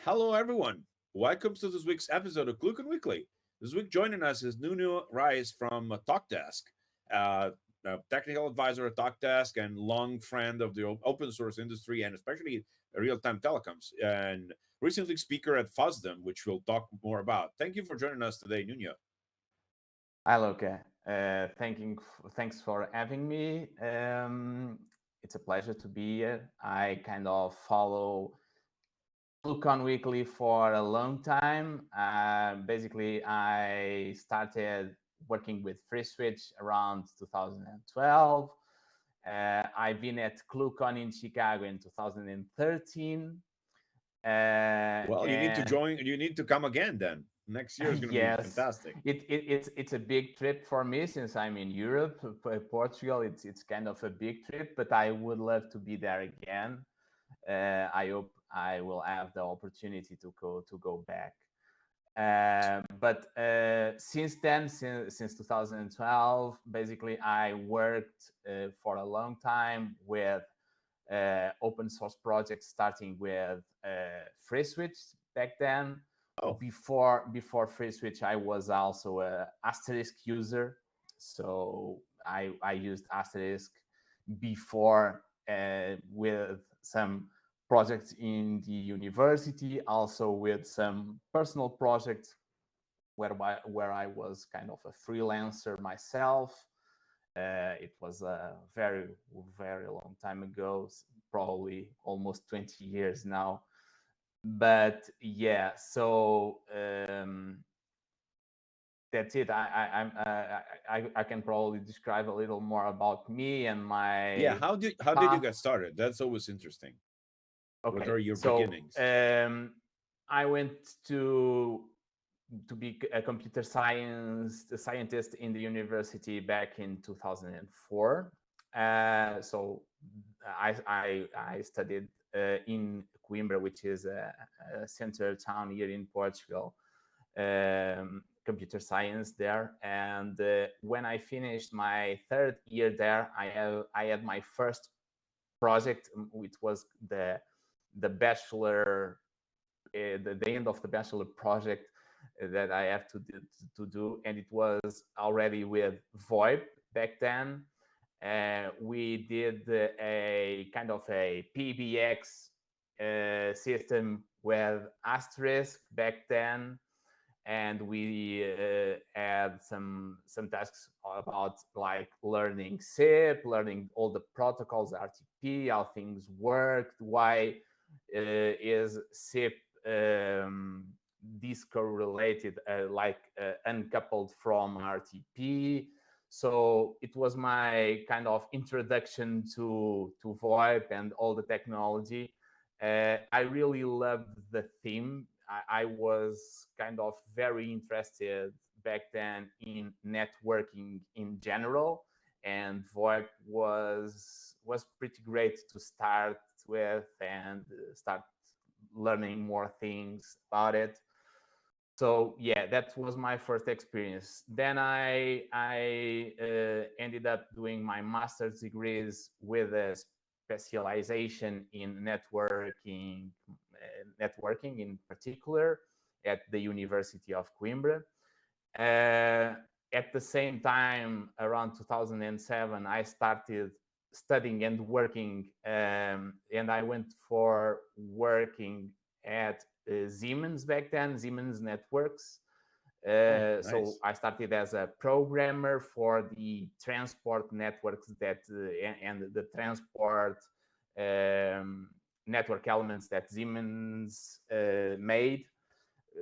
Hello, everyone. Welcome to this week's episode of ClueCon Weekly. This week, joining us is Nuno Reis from TalkDesk, uh, a technical advisor at TalkDesk and long friend of the open source industry and especially real-time telecoms, and recently speaker at FOSDEM, which we'll talk more about. Thank you for joining us today, Nuno. Hi, Luca. Thanks for having me. It's a pleasure to be here. I kind of follow ClueCon Weekly for a long time. Basically, I started working with FreeSwitch around 2012. I've been at ClueCon in Chicago in 2013. Well, you need to And join. You need to come again. Then next year is going to be yes, fantastic. it's a big trip for me since I'm in Europe. Portugal, it's kind of a big trip, but I would love to be there again. I hope I will have the opportunity to go back. But since then, since 2012, basically I worked for a long time with open source projects, starting with FreeSwitch back then. Oh, Before FreeSwitch, I was also a Asterisk user, so I used Asterisk before with some projects in the university, also with some personal projects where I was kind of a freelancer myself. It was a very long time ago, probably almost 20 years now. But yeah, so that's it. I can probably describe a little more about me and yeah. my How did you path. get started? That's always interesting. What Okay, are your so beginnings? I went to be a computer science scientist in the university back in 2004. So I studied in Coimbra, which is a center town here in Portugal, computer science there. And when I finished my third year there, I had my first project, which was the bachelor, the end of the bachelor project that I have to do, and it was already with VoIP back then. We did a kind of a PBX system with Asterisk back then, and we had some tasks about like learning SIP, learning all the protocols, RTP, how things worked, why is SIP discorrelated, uncoupled from RTP. So it was my kind of introduction to VoIP and all the technology. I really loved the theme. I was kind of very interested back then in networking in general, and VoIP was pretty great to start with and start learning more things about it. So yeah, that was my first experience. Then I ended up doing my master's degrees with a specialization in networking in particular at the University of Coimbra. Uh, at the same time, around 2007, I started studying and working, and I went for working at Siemens back then, Siemens Networks. Oh, So nice. I started as a programmer for the transport networks and the transport network elements that Siemens made.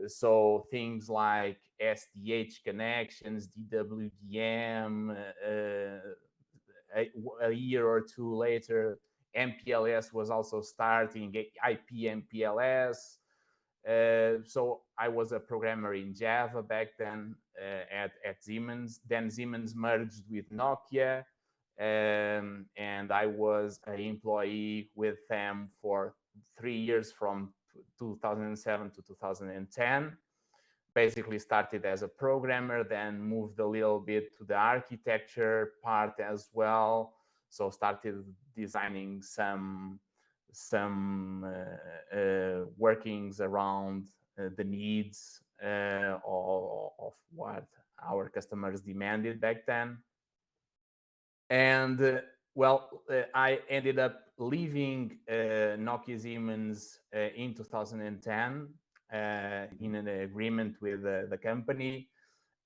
So things like SDH connections, DWDM. A year or two later, MPLS was also starting, IP MPLS. So I was a programmer in Java back then at Siemens. Then Siemens merged with Nokia, and I was an employee with them for 3 years from 2007 to 2010. Basically started as a programmer, then moved a little bit to the architecture part as well. So started designing some workings around the needs of what our customers demanded back then. And I ended up leaving Nokia Siemens in 2010 in an agreement with the company.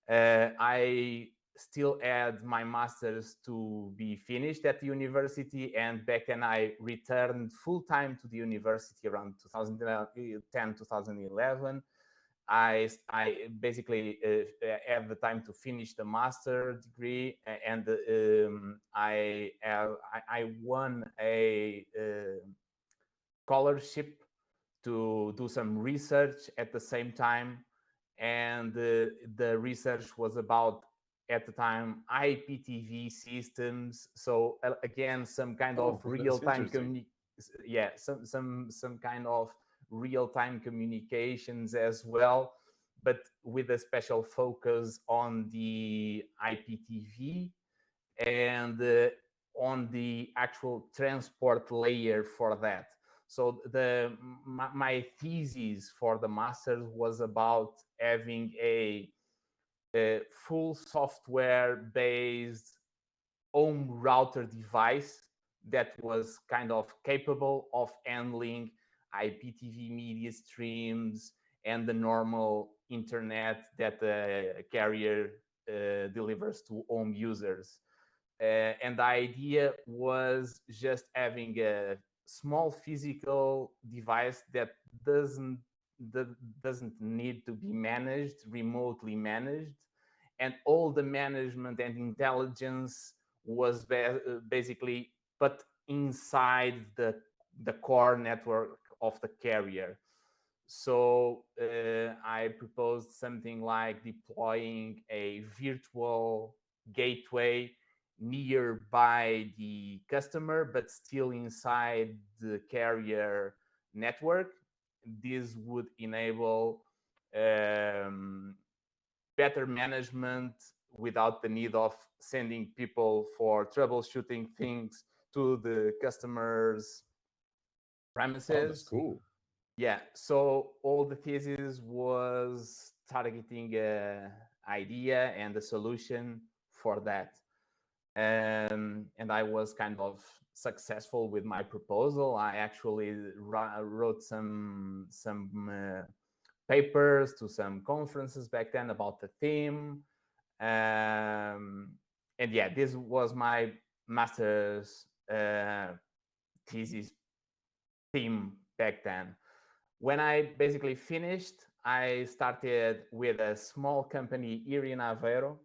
I still had my master's to be finished at the university, and back then I returned full-time to the university around 2010, 2011. I basically had the time to finish the master degree, and I won a scholarship to do some research at the same time, and the research was about, at the time, IPTV systems. So again, some kind of real-time some kind of real-time communications as well, but with a special focus on the IPTV and on the actual transport layer for that. So my thesis for the master's was about having a full software-based home router device that was kind of capable of handling IPTV media streams and the normal internet that the carrier delivers to home users. And the idea was just having a small physical device that doesn't need to be managed, remotely managed, and all the management and intelligence was basically put inside the core network of the carrier. So I proposed something like deploying a virtual gateway nearby the customer, but still inside the carrier network. This would enable better management without the need of sending people for troubleshooting things to the customer's premises. Oh, that's cool. Yeah, so all the thesis was targeting an idea and a solution for that. And I was kind of successful with my proposal. I actually wrote some papers to some conferences back then about the theme. And yeah, this was my master's thesis theme back then. When I basically finished, I started with a small company here in Aveiro,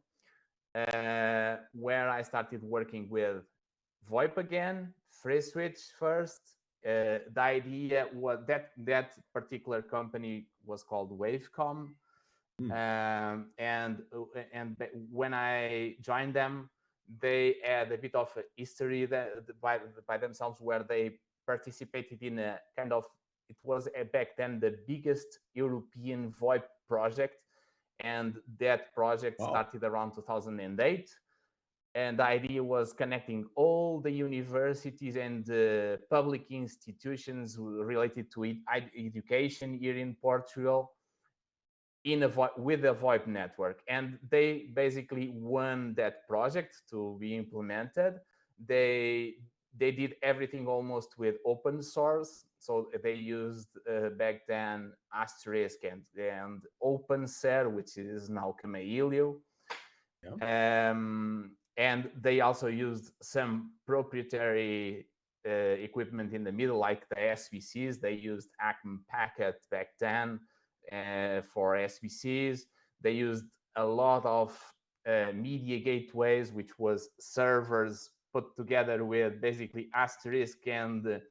where I started working with VoIP again, free switch first. The idea was that particular company was called Wavecom. And when I joined them, they had a bit of a history by themselves, where they participated in a kind of, it was back then the biggest European VoIP project, and that project started around 2008. And the idea was connecting all the universities and public institutions related to education here in Portugal with a VoIP network. And they basically won that project to be implemented. They did everything almost with open source. So they used back then Asterisk and OpenSer, which is now Cameilio. Yeah. And they also used some proprietary equipment in the middle, like the SBCs. They used Acme Packet back then for SBCs. They used a lot of media gateways, which was servers put together with basically Asterisk and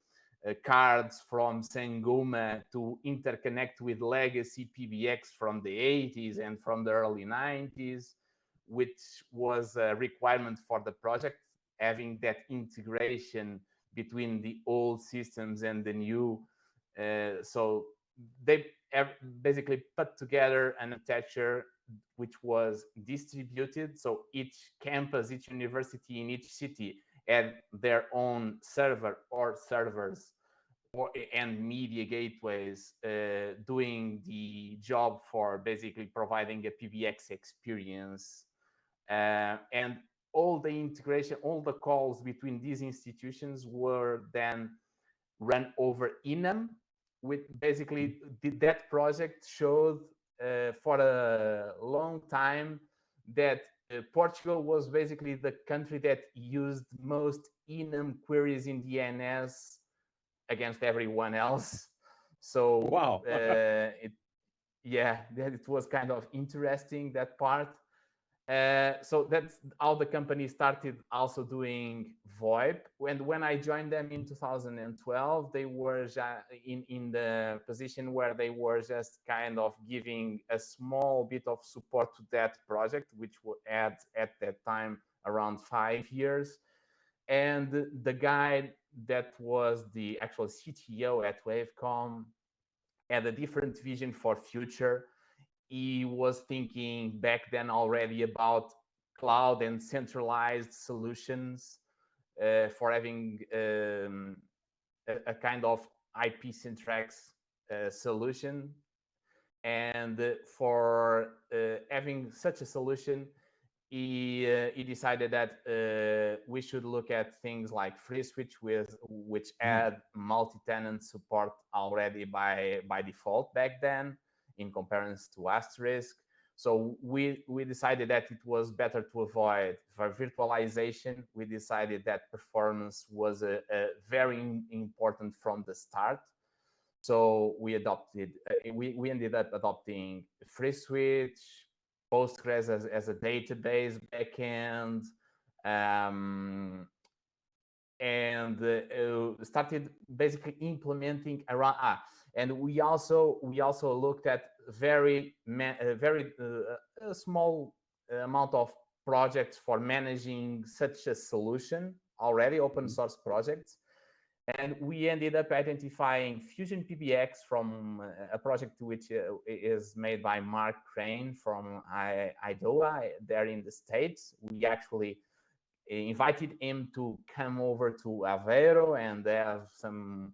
cards from Sangoma to interconnect with legacy PBX from the 80s and from the early 90s, which was a requirement for the project, having that integration between the old systems and the new. So they basically put together an architecture which was distributed. So each campus, each university in each city had their own server or servers and media gateways doing the job for basically providing a PBX experience. And all the integration, all the calls between these institutions were then run over Enum. With basically that project showed for a long time that Portugal was basically the country that used most Enum queries in DNS against everyone else. So Wow. it was kind of interesting, that part. So that's how the company started also doing VoIP. And when I joined them in 2012, they were in the position where they were just kind of giving a small bit of support to that project, which would add at that time around 5 years. And the guy that was the actual CTO at Wavecom had a different vision for future. He was thinking back then already about cloud and centralized solutions for having a kind of IP Syntrax solution. And for having such a solution, he decided that we should look at things like FreeSwitch, which had multi-tenant support already by default back then, in comparison to Asterisk. So we decided that it was better to avoid for virtualization. We decided that performance was very important from the start. So we ended up adopting FreeSwitch, Postgres as a database backend, and started basically implementing around. And we also looked at very small amount of projects for managing such a solution, already open source projects. And we ended up identifying Fusion PBX from a project which is made by Mark Crane from Idaho, there in the States. We actually invited him to come over to Aveiro and have some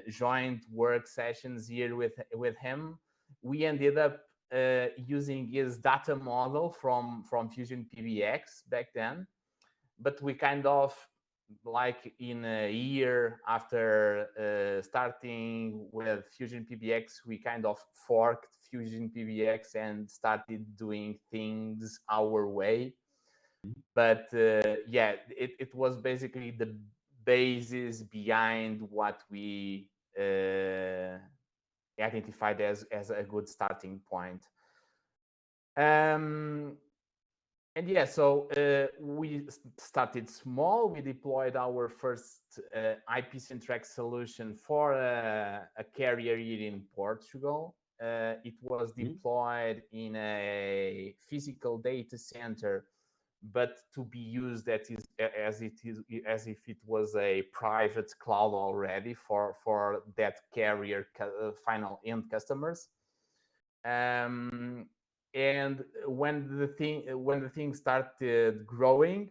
joint work sessions here with him. We ended up using his data model from Fusion PBX back then, but we kind of, like in a year after starting with Fusion PBX, we kind of forked Fusion PBX and started doing things our way. But it was basically the basis behind what we identified as a good starting point. And so we started small. We deployed our first IP Syntrax solution for a carrier here in Portugal. It was deployed in a physical data center, but to be used as if it was a private cloud already for that carrier final end customers. And when the thing started growing,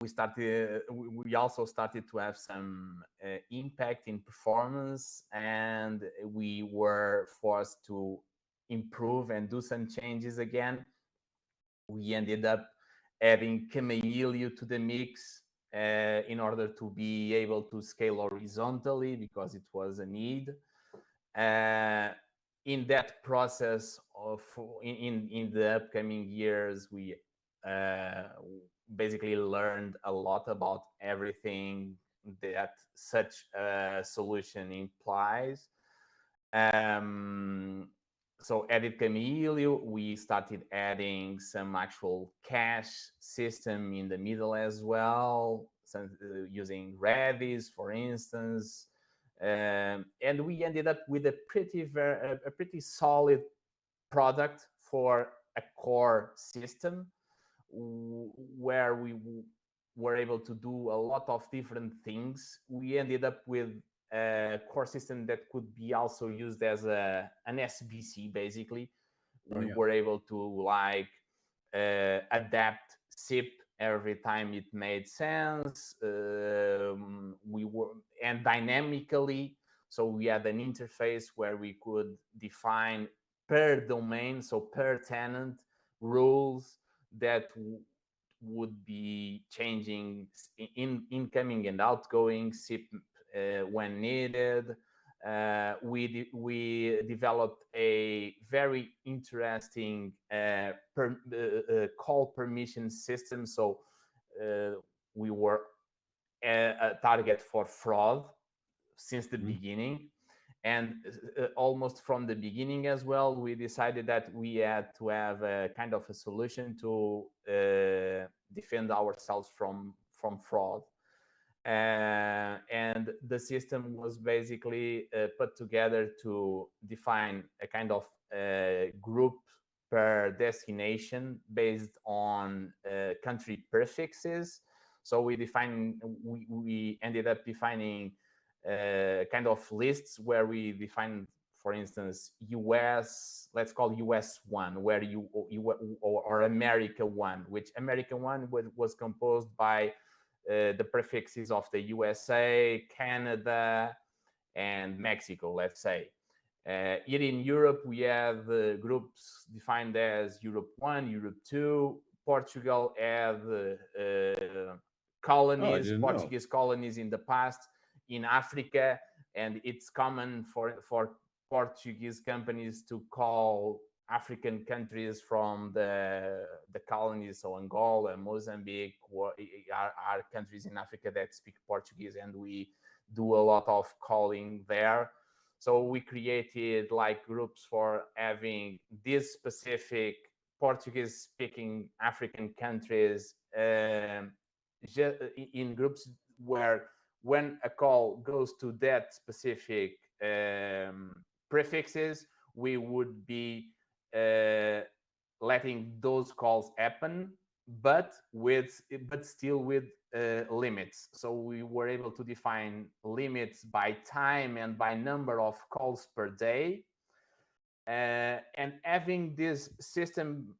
we also started to have some impact in performance, and we were forced to improve and do some changes again. We ended up adding Chameleon to the mix in order to be able to scale horizontally, because it was a need. In that process in the upcoming years, we basically learned a lot about everything that such a solution implies. So added Chameleon, we started adding some actual cache system in the middle as well, using Redis, for instance. And we ended up with a pretty solid product for a core system, where we were able to do a lot of different things. We ended up with a core system that could be also used as an SBC, basically. We were able to adapt SIP every time it made sense. We were and dynamically, so we had an interface where we could define per domain, so per tenant, rules that would be changing in incoming and outgoing SIP when needed. We developed a very interesting call permission system. So we were a target for fraud since the beginning. And almost from the beginning as well, we decided that we had to have a kind of a solution to defend ourselves from fraud. And the system was basically put together to define a kind of group per destination based on country prefixes. So we ended up defining kind of lists where we defined, for instance, US, let's call US 1, where or America 1, which America 1 was composed by the prefixes of the USA, Canada, and Mexico, let's say. Here in Europe, we have groups defined as Europe 1, Europe 2. Portugal had colonies, Portuguese colonies in the past. In Africa, and it's common for Portuguese companies to call African countries from the colonies, so Angola, Mozambique, are countries in Africa that speak Portuguese, and we do a lot of calling there. So we created like groups for having these specific Portuguese-speaking African countries in groups where when a call goes to that specific prefixes, we would be letting those calls happen, but still with limits. So we were able to define limits by time and by number of calls per day. And having this system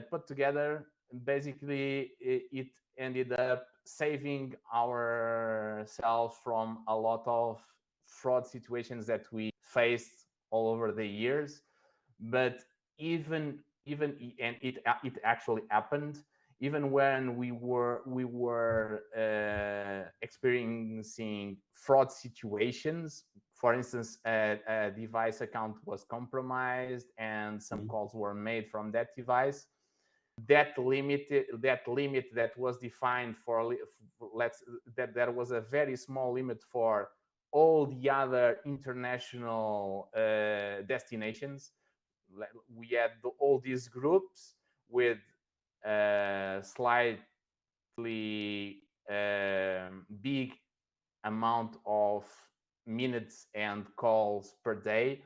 put together, basically it ended up saving ourselves from a lot of fraud situations that we faced all over the years. But even and it actually happened even when we were experiencing fraud situations. For instance, a device account was compromised and some calls were made from that device. That limit that was defined for that was a very small limit for all the other international destinations. We had all these groups with slightly big amount of minutes and calls per day,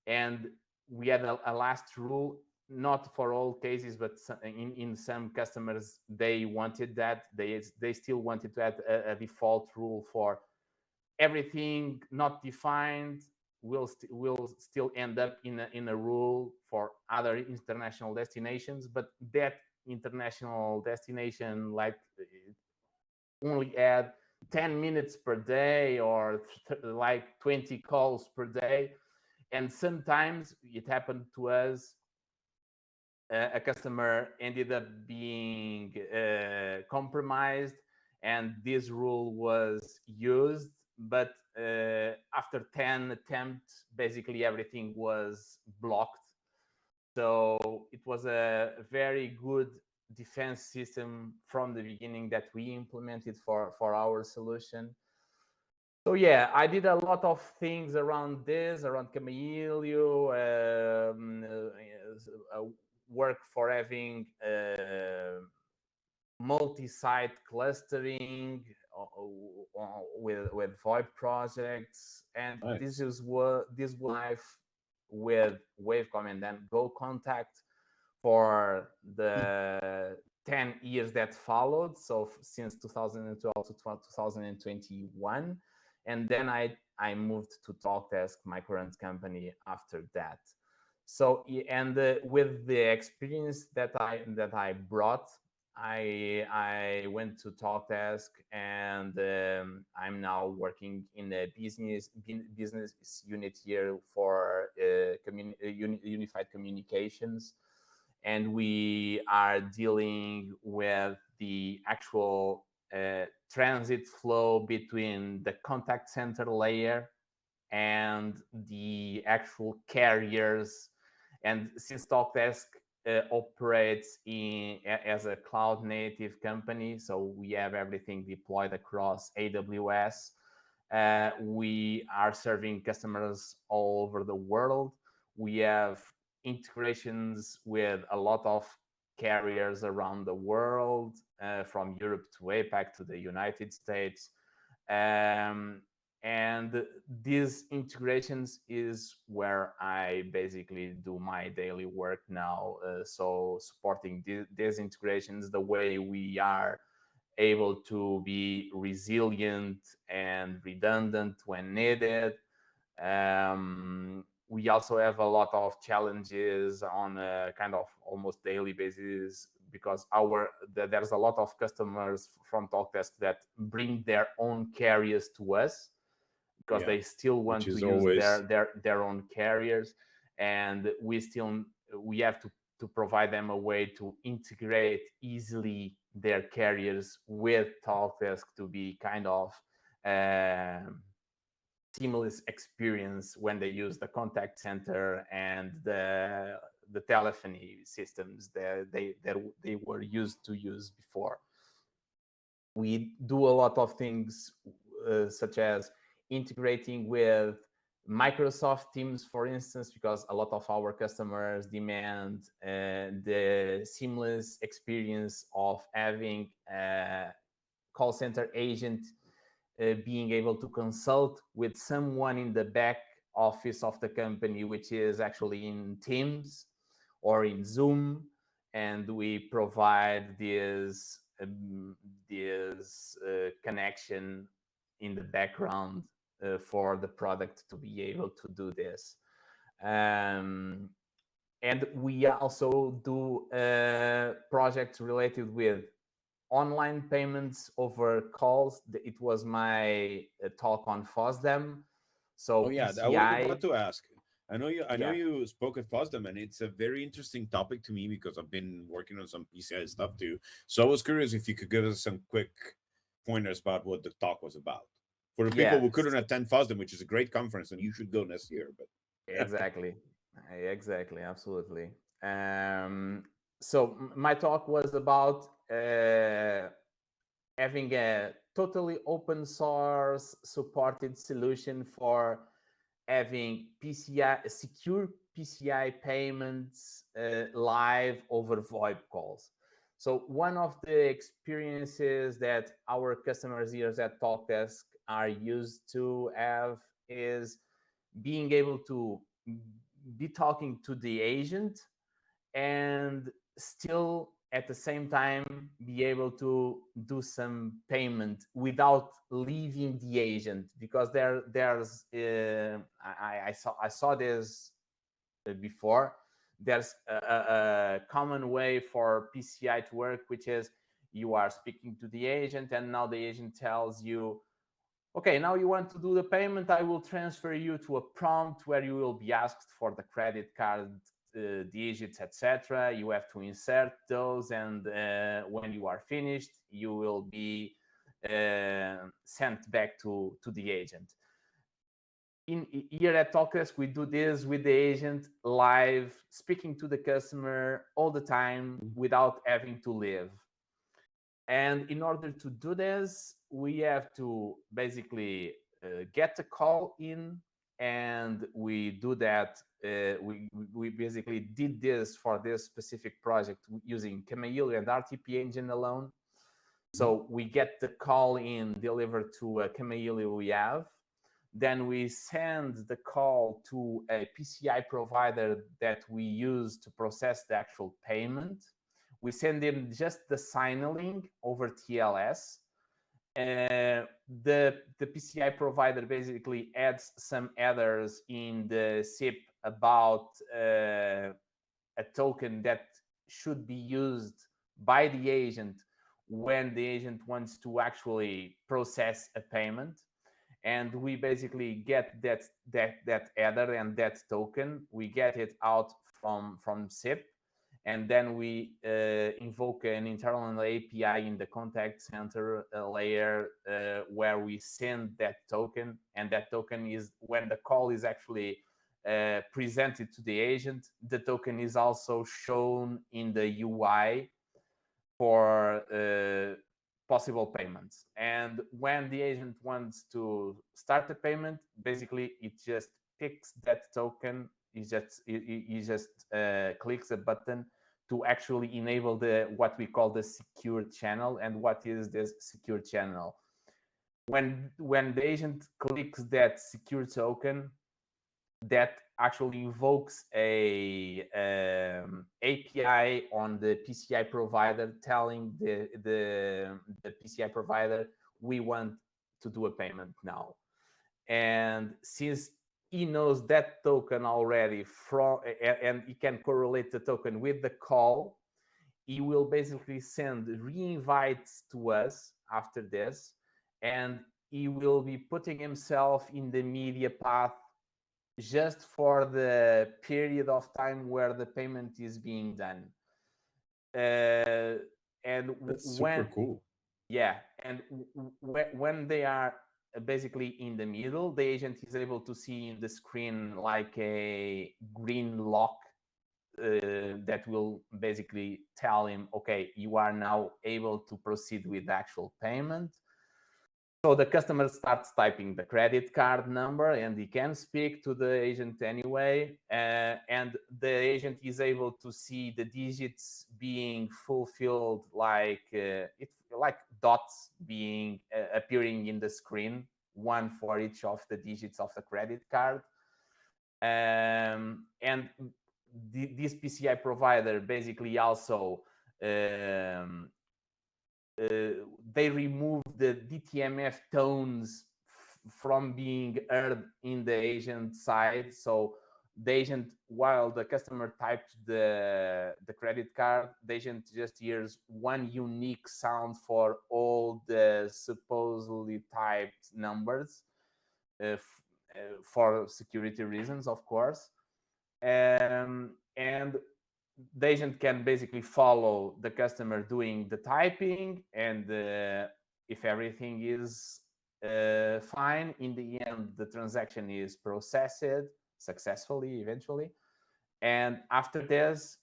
and we had a last rule. Not for all cases, but in some customers, they wanted that. They still wanted to add a default rule for everything not defined will still end up in a rule for other international destinations. But that international destination like only add 10 minutes per day or like 20 calls per day. And sometimes it happened to us, a customer ended up being compromised and this rule was used, but after 10 attempts, basically everything was blocked. So it was a very good defense system from the beginning that we implemented for our solution. So yeah, I did a lot of things around this, around Camilio, work for having multi-site clustering with VoIP projects, and this was live with Wavecom and then GoContact for the 10 years that followed, so since 2012 to 2021. And then I moved to TalkDesk, my current company, after that. So, and with the experience that I brought, I went to TalkDesk, and I'm now working in a business unit here for unified communications, and we are dealing with the actual transit flow between the contact center layer and the actual carriers. And since TalkDesk operates as a cloud native company, so we have everything deployed across AWS. We are serving customers all over the world. We have integrations with a lot of carriers around the world, from Europe to APAC to the United States. And these integrations is where I basically do my daily work now. So supporting these integrations, the way we are able to be resilient and redundant when needed. We also have a lot of challenges on a kind of almost daily basis, because there's a lot of customers from TalkDesk that bring their own carriers to us, because they still want to use their own carriers, and we have to provide them a way to integrate easily their carriers with TalkDesk to be kind of seamless experience when they use the contact center and the telephony systems that they were used to use before. We do a lot of things such as integrating with Microsoft Teams, for instance, because a lot of our customers demand the seamless experience of having a call center agent being able to consult with someone in the back office of the company, which is actually in Teams or in Zoom, and we provide this connection in the background for the product to be able to do this. And we also do projects related with online payments over calls. It was my talk on FOSDEM. So I was about to ask. I know you spoke at FOSDEM, and it's a very interesting topic to me because I've been working on some PCI stuff too. So I was curious if you could give us some quick pointers about what the talk was about for the people who couldn't attend FOSDEM, which is a great conference, and you should go next year. But exactly, absolutely. So my talk was about having a totally open source supported solution for having secure PCI payments live over VoIP calls. So one of the experiences that our customers here at TalkDesk are used to have is being able to be talking to the agent and still at the same time be able to do some payment without leaving the agent, because there's I saw this before. There's a common way for PCI to work, which is you are speaking to the agent, and now the agent tells you, okay, now you want to do the payment, I will transfer you to a prompt where you will be asked for the credit card digits, etc. You have to insert those, and when you are finished, you will be sent back to the agent. Here at TalkDesk, we do this with the agent live, speaking to the customer all the time without having to leave. And in order to do this, we have to basically get the call in, and we do that. We basically did this for this specific project using Camille and RTP engine alone. So we get the call in delivered to a Camille we have. Then we send the call to a PCI provider that we use to process the actual payment. We send them just the signaling over TLS. The PCI provider basically adds some headers in the SIP about a token that should be used by the agent when the agent wants to actually process a payment. And we basically get that header and that token. We get it out from SIP, and then we invoke an internal API in the contact center layer where we send that token, and that token is, when the call is actually presented to the agent, the token is also shown in the UI for possible payments. And when the agent wants to start a payment, basically it just picks that token. He just clicks a button to actually enable what we call the secure channel. And what is this secure channel? When the agent clicks that secure token, that actually invokes a API on the PCI provider, telling the PCI provider we want to do a payment now. And since he knows that token already and he can correlate the token with the call, he will basically send re-invites to us after this, and he will be putting himself in the media path just for the period of time where the payment is being done. And that's super cool. Yeah, and when they are basically in the middle, the agent is able to see in the screen like a green lock that will basically tell him, okay, you are now able to proceed with the actual payment. So the customer starts typing the credit card number, and he can speak to the agent anyway. And the agent is able to see the digits being fulfilled, like like dots being appearing in the screen, one for each of the digits of the credit card. And this PCI provider basically also they remove the DTMF tones from being heard in the agent side. So the agent, while the customer types the credit card, the agent just hears one unique sound for all the supposedly typed numbers for security reasons, of course. And the agent can basically follow the customer doing the typing, and if everything is fine, in the end, the transaction is processed successfully eventually. And after this,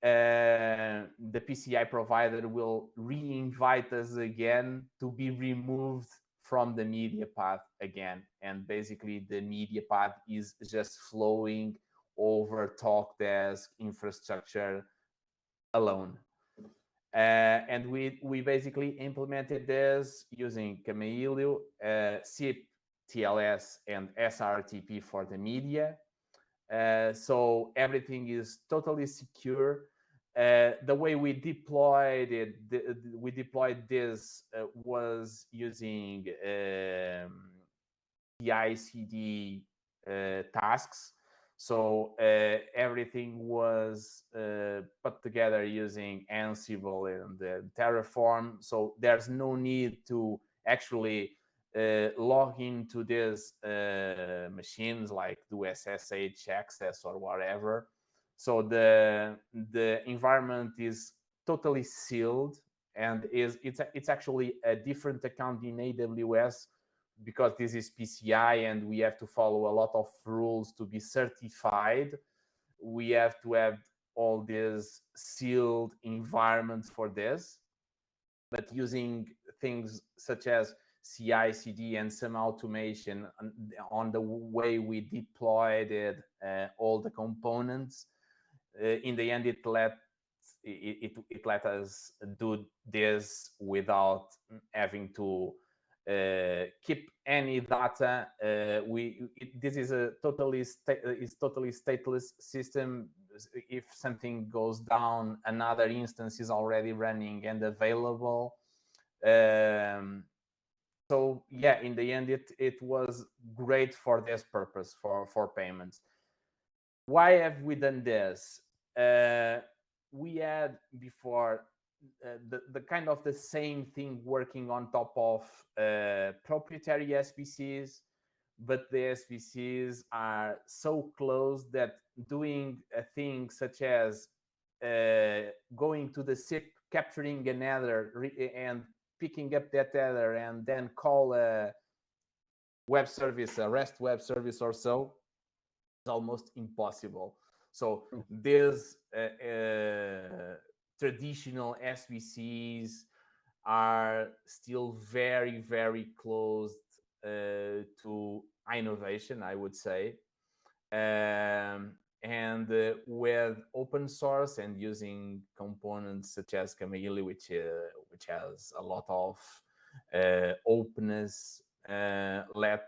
the PCI provider will re-invite us again to be removed from the media path again. And basically the media path is just flowing over Talkdesk infrastructure alone. And we basically implemented this using Chameleon, SIP, TLS, and SRTP for the media. So everything is totally secure. The way we deployed it, we deployed this was using CI/CD tasks. So everything was put together using Ansible and Terraform. So there's no need to actually log into these machines, like do SSH access or whatever. So the environment is totally sealed, and it's actually a different account in AWS, because this is PCI and we have to follow a lot of rules to be certified. We have to have all these sealed environments for this, but using things such as CI/CD and some automation on the way we deployed it, all the components, in the end, it let us do this without having to keep any data. This is a totally stateless system. If something goes down, another instance is already running and available. So yeah, in the end, it was great for this purpose, for payments. Why have we done this? We had before the kind of the same thing working on top of proprietary SBCs, but the SBCs are so close that doing a thing such as going to the SIP, capturing an header and picking up that header and then call a web service, a REST web service or so, is almost impossible. So these traditional SBCs are still very, very close to innovation, I would say. And with open source and using components such as Camille, which has a lot of openness, let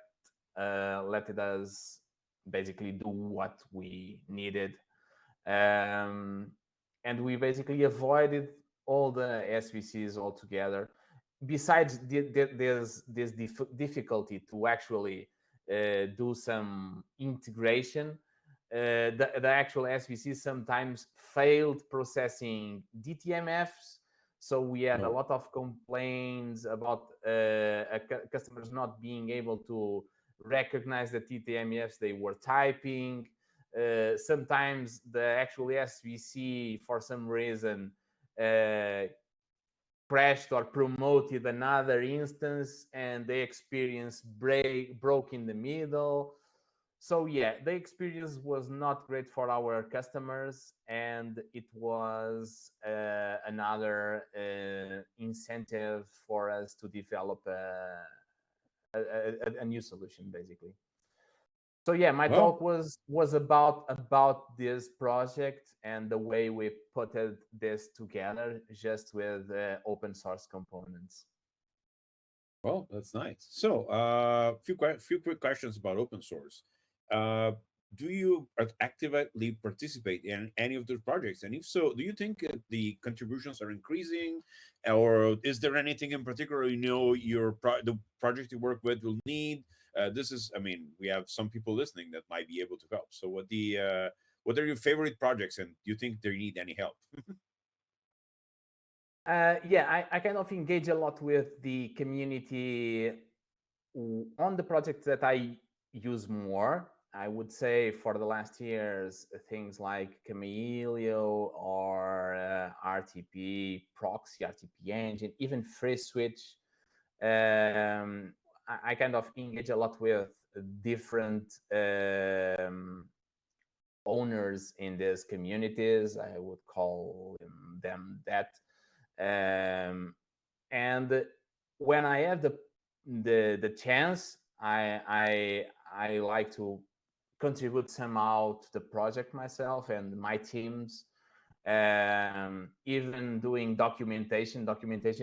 us basically do what we needed, and we basically avoided all the SVCs altogether. Besides this difficulty to actually do some integration, the actual SVC sometimes failed processing DTMFs. So we had a lot of complaints about customers not being able to recognize the DTMFs they were typing. Sometimes the actual SVC, for some reason, crashed or promoted another instance, and the experience broke in the middle. So yeah, the experience was not great for our customers, and it was another incentive for us to develop a new solution, basically. So yeah, my talk was about this project and the way we put this together, just with open source components. Well, that's nice. So, few quick questions about open source. Do you actively participate in any of those projects? And if so, do you think the contributions are increasing, or is there anything in particular the project you work with will need? This is, I mean, we have some people listening that might be able to help. So, what are your favorite projects, and do you think they need any help? Yeah, I kind of engage a lot with the community on the projects that I use more. I would say for the last years, things like Camilio or RTP proxy, RTP engine, even free switch. I kind of engage a lot with different owners in these communities. I would call them that. And when I have the chance, I like to contribute somehow to the project myself and my teams. Even doing documentation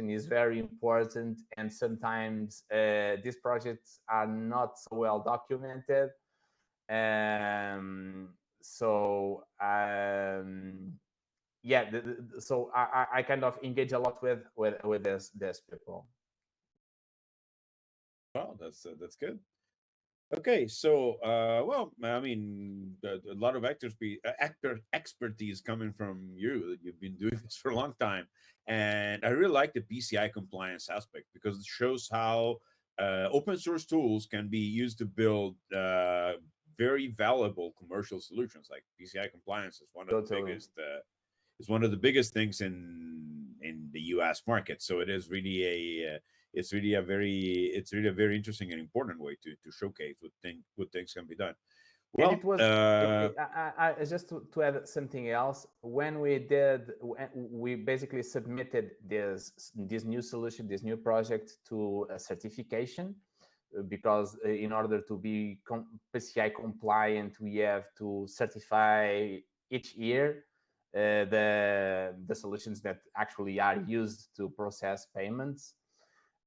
is very important, and sometimes these projects are not so well documented. So yeah, so I kind of engage a lot with this people. Well, that's good. Okay, so well, I mean, a lot of expertise coming from you. You've been doing this for a long time, and I really like the PCI compliance aspect because it shows how open source tools can be used to build very valuable commercial solutions. Like PCI compliance is one of the biggest. Is one of the biggest things in the U.S. market. So it is really it's really a very interesting and important way to showcase what things can be done. Well, and it was just to add something else. When we basically submitted this new solution, this new project to a certification, because in order to be PCI compliant, we have to certify each year the solutions that actually are used to process payments,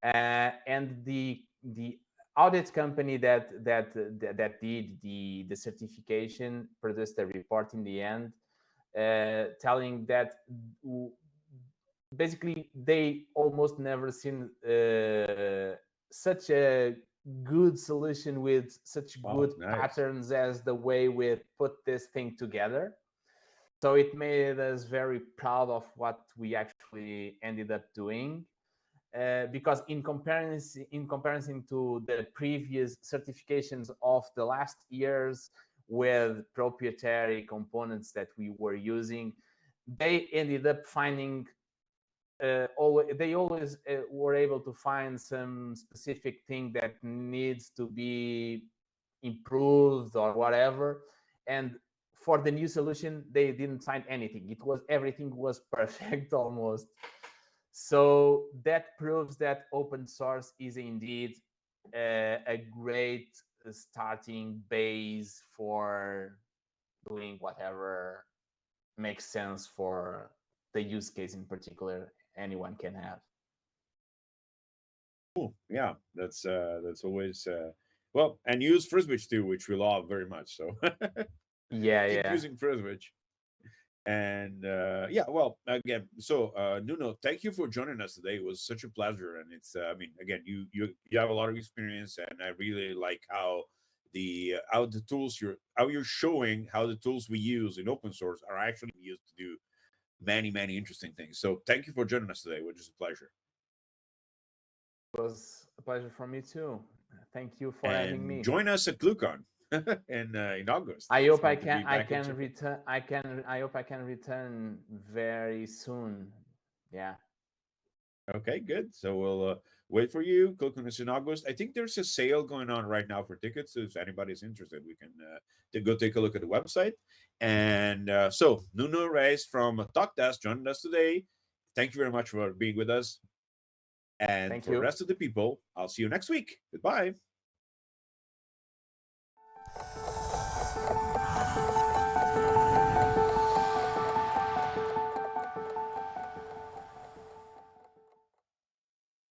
and the audit company that did the certification produced a report in the end, telling that basically they almost never seen such a good solution with such good patterns as the way we put this thing together. So it made us very proud of what we actually ended up doing. Because in comparison to the previous certifications of the last years with proprietary components that we were using, they ended up finding they always were able to find some specific thing that needs to be improved or whatever. And for the new solution, they didn't find anything. Everything was perfect almost. So that proves that open source is indeed a great starting base for doing whatever makes sense for the use case in particular anyone can have. Cool. Yeah, that's always well, and use FreeSwitch too, which we love very much. So keep Yeah. using FreeSwitch. And yeah, well, again, so Nuno, thank you for joining us today. It was such a pleasure, and it's I mean, again, you have a lot of experience, and I really like how the tools you're showing how the tools we use in open source are actually used to do many interesting things. So thank you for joining us today, which is a pleasure. It was a pleasure for me too. Thank you for having And me. join us at ClueCon in August. I It's hope I going to be can I back in can Chile. return I hope I can return very soon. Yeah. Okay, good. So we'll wait for you. ClueCon is in August. I think there's a sale going on right now for tickets. So if anybody's interested, we can go take a look at the website. And so Nuno Reis from TalkDesk joined us today. Thank you very much for being with us. And Thank for the you. rest of the people, I'll see you next week. Goodbye.